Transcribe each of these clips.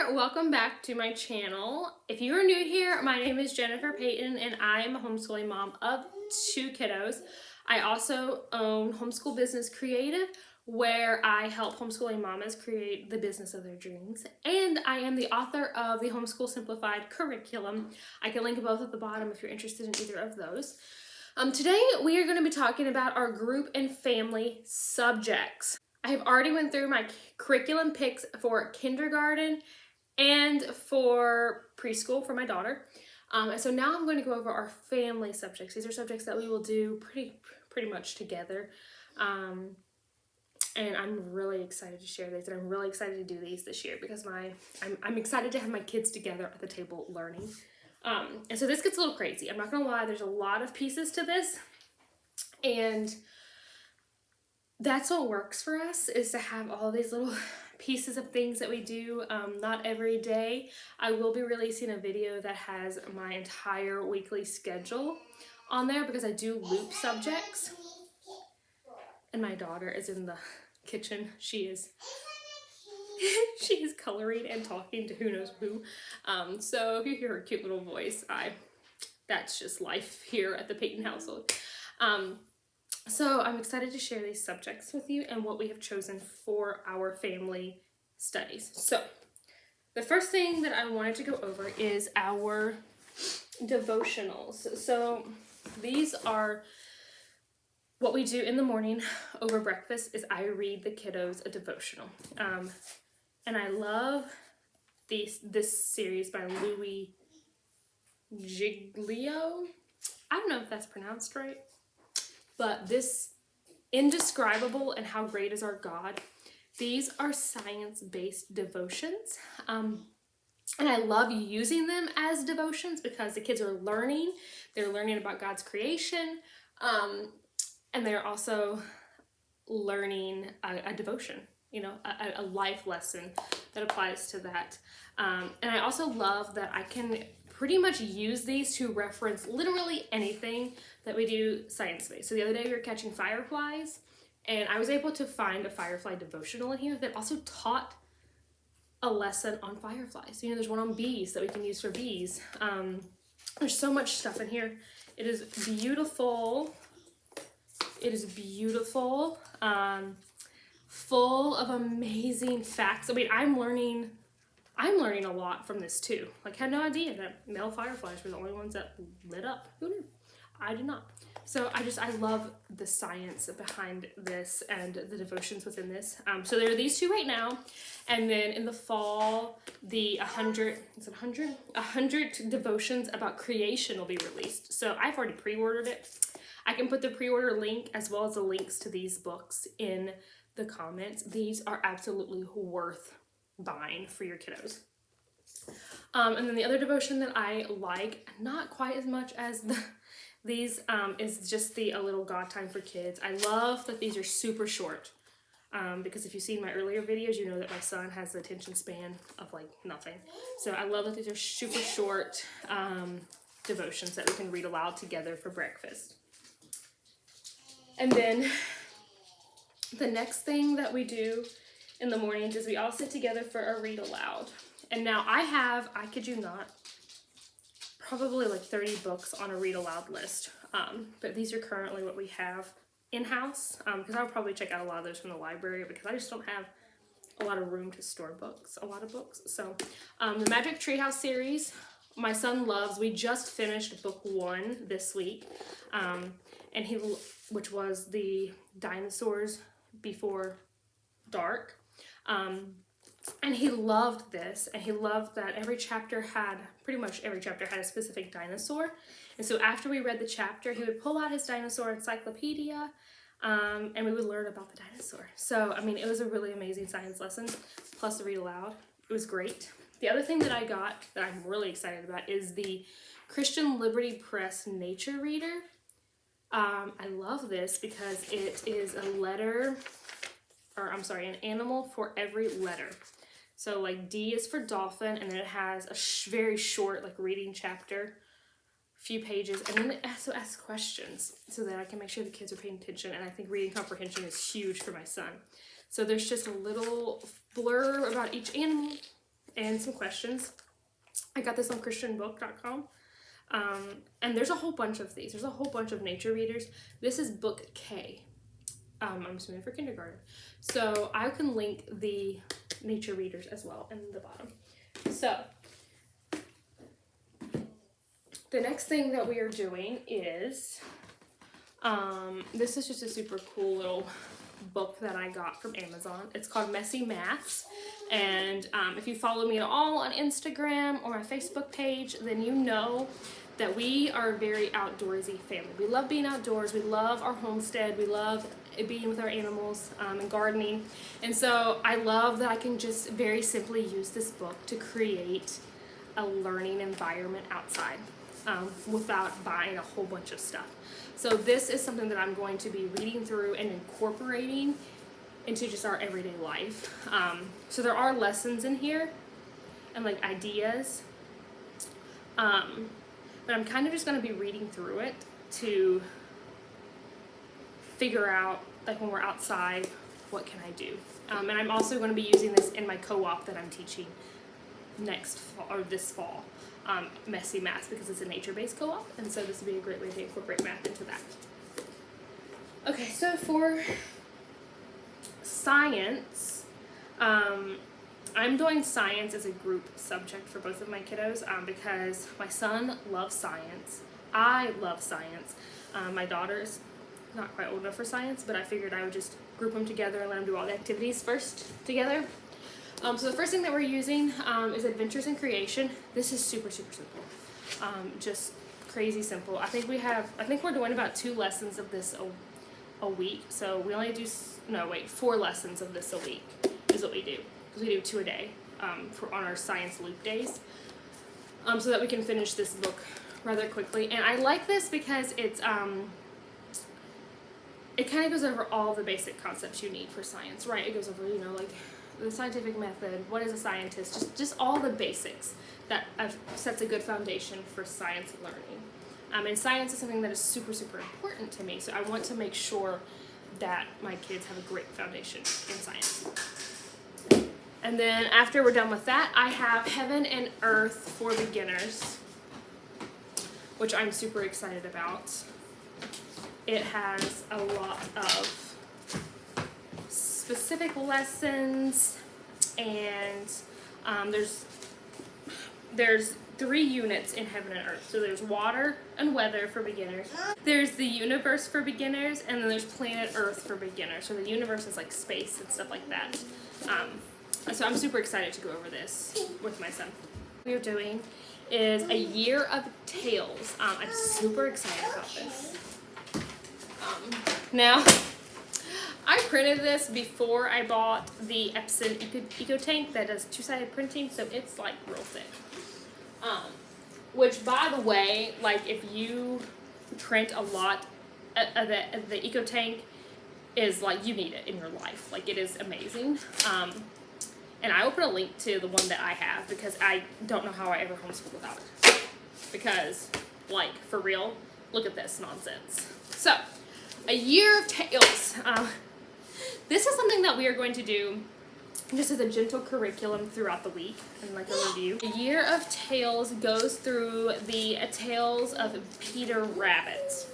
there, welcome back to my channel. If you are new here, my name is Jennifer Payton and I am a homeschooling mom of 2 kiddos. I also own Homeschool Business Creative, where I help homeschooling mamas create the business of their dreams. And I am the author of the Homeschool Simplified curriculum. I can link both at the bottom if you're interested in either of those. Today we are going to be talking about our group and family subjects. I have already went through my curriculum picks for kindergarten and for preschool for my daughter. And so now I'm going to go over our family subjects. These are subjects that we will do pretty much together. And I'm really excited to share these, and I'm really excited to do these this year because I'm excited to have my kids together at the table learning. And so this gets a little crazy. I'm not gonna lie, there's a lot of pieces to this, and that's what works for us, is to have all these little pieces of things that we do, not every day. I will be releasing a video that has my entire weekly schedule on there because I do loop subjects. And my daughter is in the kitchen. She is coloring and talking to who knows who. So if you hear her cute little voice, that's just life here at the Payton household. So I'm excited to share these subjects with you and what we have chosen for our family studies. So the first thing that I wanted to go over is our devotionals. So these are what we do in the morning over breakfast. Is I read the kiddos a devotional. And I love this series by Louis Giglio. I don't know if that's pronounced right. But this Indescribable and How Great Is Our God, these are science-based devotions. And I love using them as devotions because the kids are learning. They're learning about God's creation. And they're also learning a devotion, a life lesson that applies to that. And I also love that I can pretty much use these to reference literally anything that we do science-based. So the other day we were catching fireflies, and I was able to find a firefly devotional in here that also taught a lesson on fireflies. There's one on bees that we can use for bees. There's so much stuff in here. It is beautiful. It is beautiful, full of amazing facts. I mean, I'm learning a lot from this too. Like, had no idea that male fireflies were the only ones that lit up. Who knew? I did not. So I love the science behind this and the devotions within this. So there are these 2 right now, and then in the fall, the 100 devotions about creation will be released. So I've already pre-ordered it. I can put the pre-order link as well as the links to these books in the comments. These are absolutely worth buying for your kiddos. And then the other devotion that I like, not quite as much as these, is just the A Little God Time for Kids. I love that these are super short, because if you've seen my earlier videos, you know that my son has the attention span of like nothing. So I love that these are super short devotions that we can read aloud together for breakfast. And then the next thing that we do in the mornings is we all sit together for a read aloud. And now I kid you not, probably like 30 books on a read aloud list. But these are currently what we have in-house, because I'll probably check out a lot of those from the library because I just don't have a lot of room to store a lot of books. So the Magic Treehouse series, my son loves. We just finished book 1 this week, which was the Dinosaurs Before Dark. And he loved this, and he loved that pretty much every chapter had a specific dinosaur. And so after we read the chapter, he would pull out his dinosaur encyclopedia, and we would learn about the dinosaur. So, I mean, it was a really amazing science lesson, plus the read aloud. It was great. The other thing that I got that I'm really excited about is the Christian Liberty Press Nature Reader. I love this because it is an animal for every letter. So like D is for dolphin, and then it has a very short like reading chapter, few pages, and then it also asks questions so that I can make sure the kids are paying attention. And I think reading comprehension is huge for my son. So there's just a little blurb about each animal, and some questions. I got this on christianbook.com. And there's a whole bunch of these. There's a whole bunch of nature readers. This is book K. I'm assuming for kindergarten. So I can link the nature readers as well in the bottom. So the next thing that we are doing is, this is just a super cool little book that I got from Amazon. It's called Messy Maths. And if you follow me at all on Instagram or my Facebook page, then you know that we are a very outdoorsy family. We love being outdoors. We love our homestead. We love being with our animals and gardening. And so I love that I can just very simply use this book to create a learning environment outside without buying a whole bunch of stuff. So this is something that I'm going to be reading through and incorporating into just our everyday life. So there are lessons in here and like ideas. But I'm kind of just going to be reading through it to figure out, like when we're outside, what can I do? And I'm also going to be using this in my co-op that I'm teaching next fall, or this fall, Messy Maths, because it's a nature-based co-op, and so this would be a great way to incorporate math into that. Okay, so for science, I'm doing science as a group subject for both of my kiddos because my son loves science. I love science. My daughter's not quite old enough for science, but I figured I would just group them together and let them do all the activities first together. So the first thing that we're using is Adventures in Creation. This is super, super simple. Just crazy simple. I think we're doing about 2 lessons of this a week. So we only do, 4 lessons of this a week is what we do. Because we do 2 a day on our science loop days. So that we can finish this book rather quickly. And I like this because it's, it kind of goes over all the basic concepts you need for science, right? It goes over, like the scientific method, what is a scientist, just all the basics that sets a good foundation for science learning. And science is something that is super, super important to me, so I want to make sure that my kids have a great foundation in science. And then after we're done with that, I have Heaven and Earth for Beginners, which I'm super excited about. It has a lot of specific lessons, and there's 3 units in Heaven and Earth. So there's water and weather for beginners, there's the universe for beginners, and then there's planet Earth for beginners. So the universe is like space and stuff like that. So I'm super excited to go over this with my son. What we're doing is A Year of Tales. I'm super excited about this. Now, I printed this before I bought the Epson Eco Tank that does 2-sided printing, so it's like real thick. Which, by the way, like if you print a lot, the Eco Tank is like, you need it in your life. Like, it is amazing. And I will put a link to the one that I have because I don't know how I ever homeschool without it. Because, like, for real, look at this nonsense. So, A Year of Tales. This is something that we are going to do just as a gentle curriculum throughout the week and like a review. A Year of Tales goes through the tales of Peter Rabbit.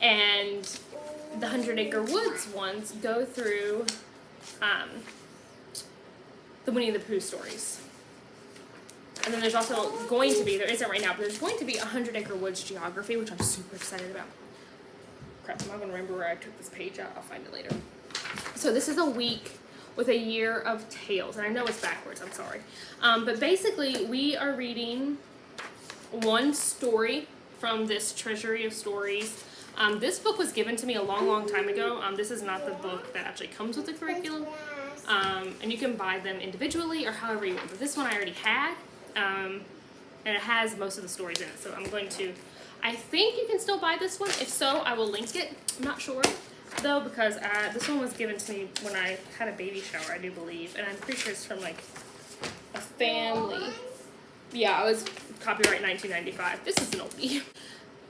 And the 100 Acre Woods ones go through the Winnie the Pooh stories. And then there's also going to be, there isn't right now, but there's going to be 100 Acre Woods geography, which I'm super excited about. Crap, I'm not going to remember where I took this page out. I'll find it later. So this is a week with A Year of Tales. And I know it's backwards, I'm sorry. But basically, we are reading one story from this treasury of stories. This book was given to me a long, long time ago. This is not the book that actually comes with the curriculum. And you can buy them individually or however you want. But this one I already had. And it has most of the stories in it. So I'm going to, I think you can still buy this one. If so, I will link it. I'm not sure though, because this one was given to me when I had a baby shower, I do believe. And I'm pretty sure it's from like a family. Yeah, it was copyright 1995. This is an oldie.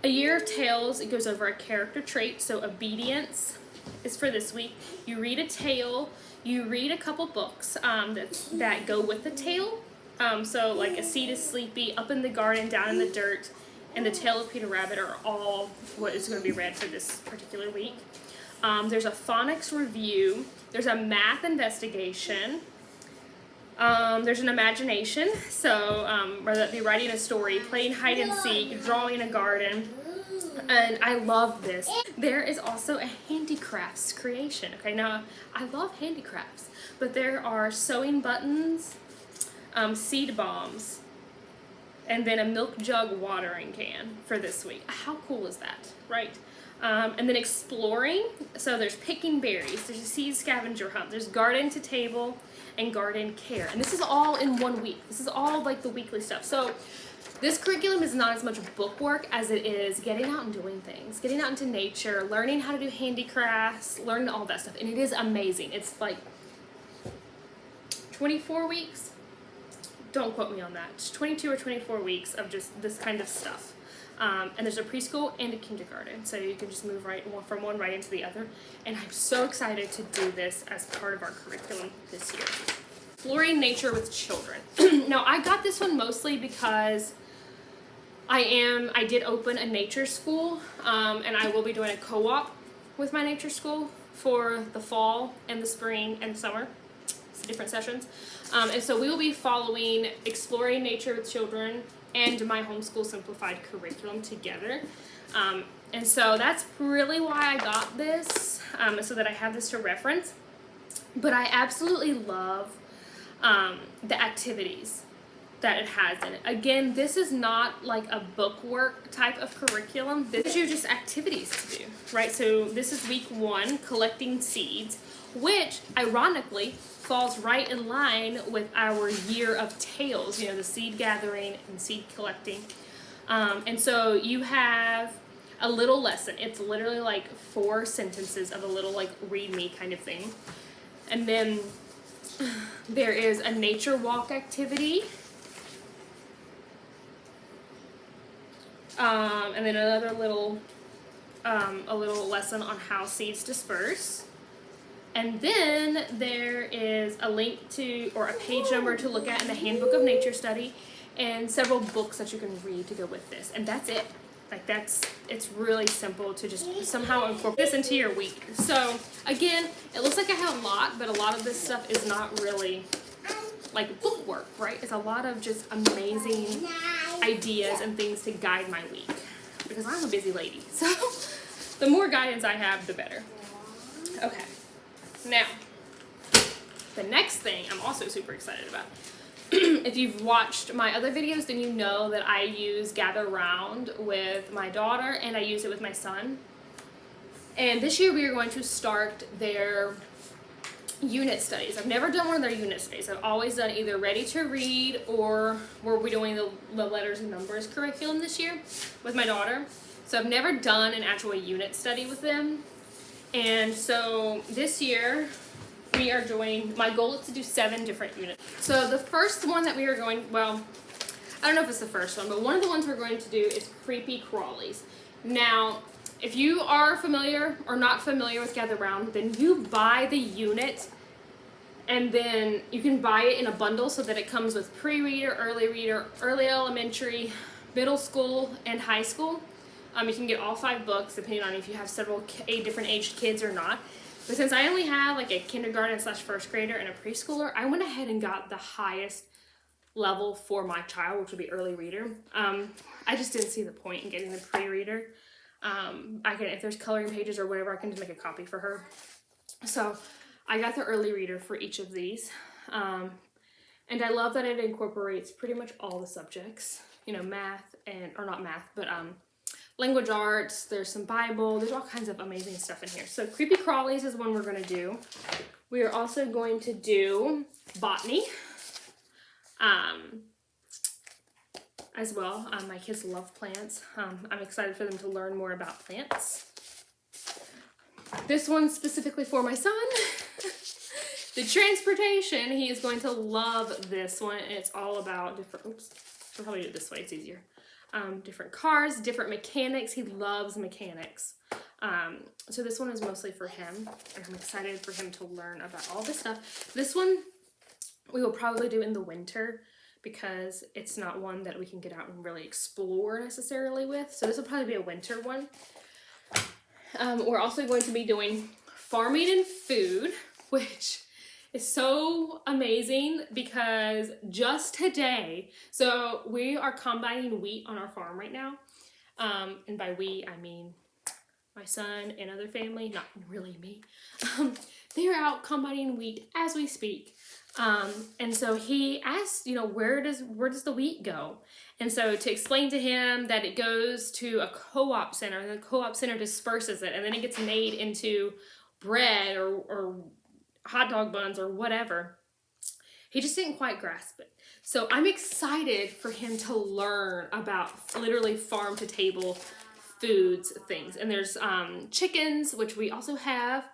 A Year of Tales, it goes over a character trait. So obedience is for this week. You read a tale. You read a couple books that go with the tale. So like A Seed is Sleepy, Up in the Garden, Down in the Dirt, and The Tale of Peter Rabbit are all what is going to be read for this particular week. There's a phonics review. There's a math investigation. There's an imagination. So whether that be writing a story, playing hide and seek, drawing in a garden. And I love this. There is also a handicrafts creation. Okay, now I love handicrafts, but there are sewing buttons, seed bombs, and then a milk jug watering can for this week. How cool is that, right? And then exploring. So there's picking berries, there's a seed scavenger hunt, there's garden to table, and garden care. And this is all in 1 week. This is all like the weekly stuff. So this curriculum is not as much book work as it is getting out and doing things, getting out into nature, learning how to do handicrafts, learning all that stuff. And it is amazing. It's like 24 weeks. Don't quote me on that. It's 22 or 24 weeks of just this kind of stuff. And there's a preschool and a kindergarten, so you can just move from one right into the other. And I'm so excited to do this as part of our curriculum this year. Exploring nature with children. Now, I got this one mostly because I did open a nature school, and I will be doing a co-op with my nature school for the fall and the spring and summer. It's different sessions. And so we will be following Exploring Nature with Children and my homeschool simplified curriculum together. And so that's really why I got this, so that I have this to reference. But I absolutely love the activities that it has in it. Again, this is not like a bookwork type of curriculum. This is just activities to do, right? So this is week 1, collecting seeds, which ironically falls right in line with our year of tales, the seed gathering and seed collecting. And so you have a little lesson. It's literally like 4 sentences of a little like read me kind of thing. And then there is a nature walk activity. And then another little, a little lesson on how seeds disperse. And then there is a link to, or a page number to look at in the Handbook of Nature Study, and several books that you can read to go with this. And that's it. Like it's really simple to just somehow incorporate this into your week. So again, it looks like I have a lot, but a lot of this stuff is not really like book work, right? It's a lot of just amazing ideas and things to guide my week, because I'm a busy lady. So the more guidance I have, the better. Okay. Now, the next thing I'm also super excited about. If you've watched my other videos, then you know that I use Gather Round with my daughter, and I use it with my son. And this year we are going to start their unit studies. I've never done one of their unit studies. I've always done either Ready to Read, or we're doing the letters and numbers curriculum this year with my daughter. So I've never done an actual unit study with them. And so this year we are doing, my goal is to do 7 different units. So the first one that we are going, well, I don't know if it's the first one, but one of the ones we're going to do is Creepy Crawlies. Now, if you are familiar or not familiar with Gather Round, then you buy the unit, and then you can buy it in a bundle so that it comes with pre-reader, early elementary, middle school, and high school. You can get all 5 books depending on if you have several different aged kids or not. But since I only have like a kindergarten / first grader and a preschooler, I went ahead and got the highest level for my child, which would be early reader. I just didn't see the point in getting the pre-reader. I can, if there's coloring pages or whatever, I can just make a copy for her. So I got the early reader for each of these. And I love that it incorporates pretty much all the subjects, math or not math, but language arts, there's some Bible, there's all kinds of amazing stuff in here. So Creepy Crawlies is one we're going to do. We are also going to do botany as well. My kids love plants. I'm excited for them to learn more about plants. This one's specifically for my son. The transportation, he is going to love this one. It's all about different, I'll probably do it this way, it's easier. Different cars, different mechanics. He loves mechanics. So this one is mostly for him, and I'm excited for him to learn about all this stuff. This one we will probably do in the winter because it's not one that we can get out and really explore necessarily with. So this will probably be a winter one. We're also going to be doing farming and food, which is so amazing because just today, so we are combining wheat on our farm right now. And by we, I mean my son and other family, not really me. They're out combining wheat as we speak. And so he asked, where does the wheat go? And so to explain to him that it goes to a co-op center, and the co-op center disperses it, and then it gets made into bread or hot dog buns or whatever, he just didn't quite grasp it. So I'm excited for him to learn about literally farm to table foods things. And there's chickens, which we also have,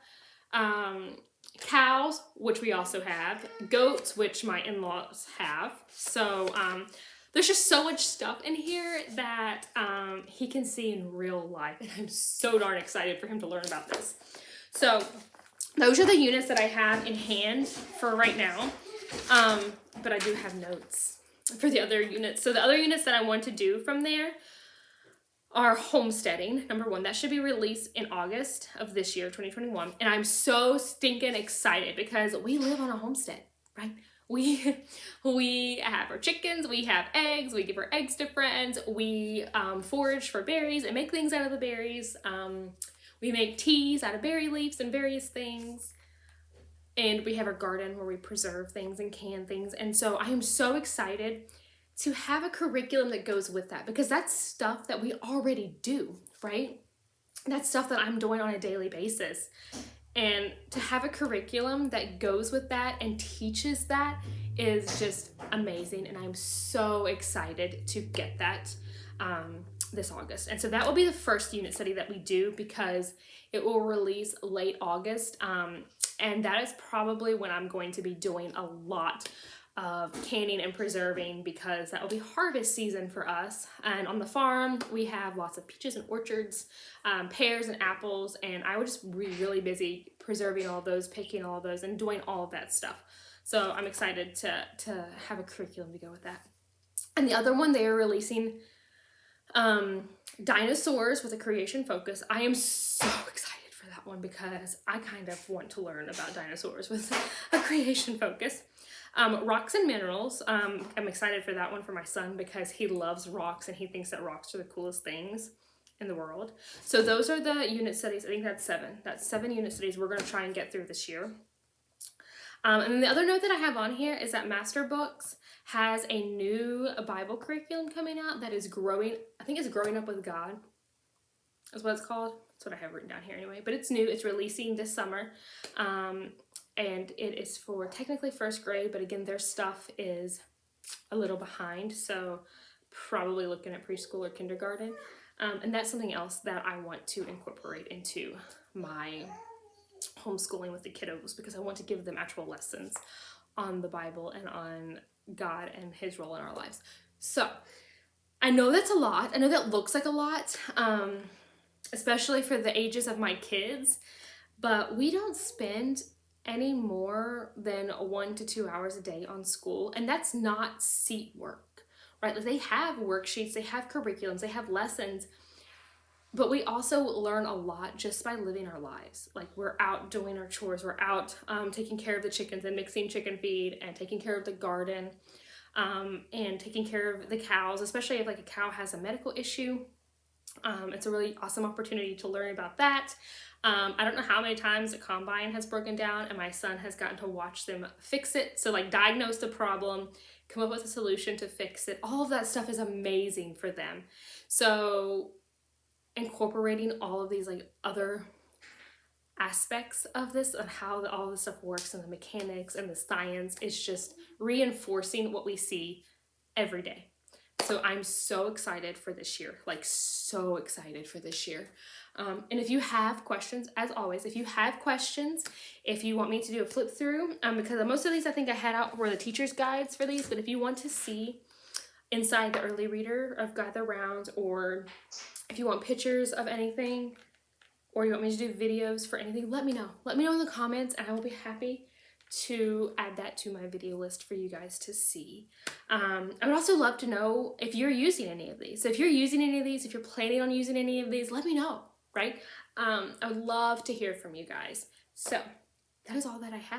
cows, which we also have, goats, which my in-laws have. So there's just so much stuff in here that he can see in real life, and I'm so darn excited for him to learn about this. So those are the units that I have in hand for right now, but I do have notes for the other units. So the other units that I want to do from there are homesteading, number one. That should be released in August of this year, 2021. And I'm so stinking excited because we live on a homestead, right? We have our chickens, we have eggs, we give our eggs to friends, we forage for berries and make things out of the berries. We make teas out of berry leaves and various things. And we have our garden where we preserve things and can things. And so I am so excited to have a curriculum that goes with that, because that's stuff that we already do, right? That's stuff that I'm doing on a daily basis. And to have a curriculum that goes with that and teaches that is just amazing. And I'm so excited to get that this August. And so that will be the first unit study that we do, because it will release late August. And that is probably when I'm going to be doing a lot of canning and preserving, because that will be harvest season for us. And on the farm, we have lots of peaches and orchards, pears and apples, and I would just be really busy preserving all those, picking all those, and doing all of that stuff. So I'm excited to have a curriculum to go with that. And the other one, they are releasing dinosaurs with a creation focus. I am so excited for that one because I kind of want to learn about dinosaurs with a creation focus. Rocks and minerals. I'm excited for that one for my son because he loves rocks and he thinks that rocks are the coolest things in the world. So those are the unit studies. I think that's 7. That's 7 unit studies we're going to try and get through this year. And then the other note that I have on here is that Master Books has a new Bible curriculum coming out that is growing. I think it's Growing Up with God is what it's called. That's what I have written down here anyway. But it's new. It's releasing this summer. And it is for technically first grade, but again, their stuff is a little behind, so probably looking at preschool or kindergarten. And that's something else that I want to incorporate into my homeschooling with the kiddos, because I want to give them actual lessons on the Bible and on God and his role in our lives. So I know that's a lot. I know that looks like a lot, especially for the ages of my kids, but we don't spend any more than 1 to 2 hours a day on school, and that's not seat work, right? Like, they have worksheets, they have curriculums, they have lessons, but we also learn a lot just by living our lives. Like, we're out doing our chores, we're out taking care of the chickens and mixing chicken feed and taking care of the garden, and taking care of the cows, especially if like a cow has a medical issue. It's a really awesome opportunity to learn about that. I don't know how many times the combine has broken down and my son has gotten to watch them fix it. So like diagnose the problem, come up with a solution to fix it. All of that stuff is amazing for them. So incorporating all of these like other aspects of this and how all this stuff works and the mechanics and the science is just reinforcing what we see every day. So I'm so excited for this year, like so excited for this year. And if you have questions, as always, if you have questions, if you want me to do a flip through, because most of these I think I had out were the teacher's guides for these, but if you want to see inside the early reader of Gather Round, or if you want pictures of anything, or you want me to do videos for anything, let me know. Let me know in the comments and I will be happy to add that to my video list for you guys to see. I would also love to know if you're using any of these. So if you're using any of these, if you're planning on using any of these, let me know, right? I would love to hear from you guys. So that is all that I have.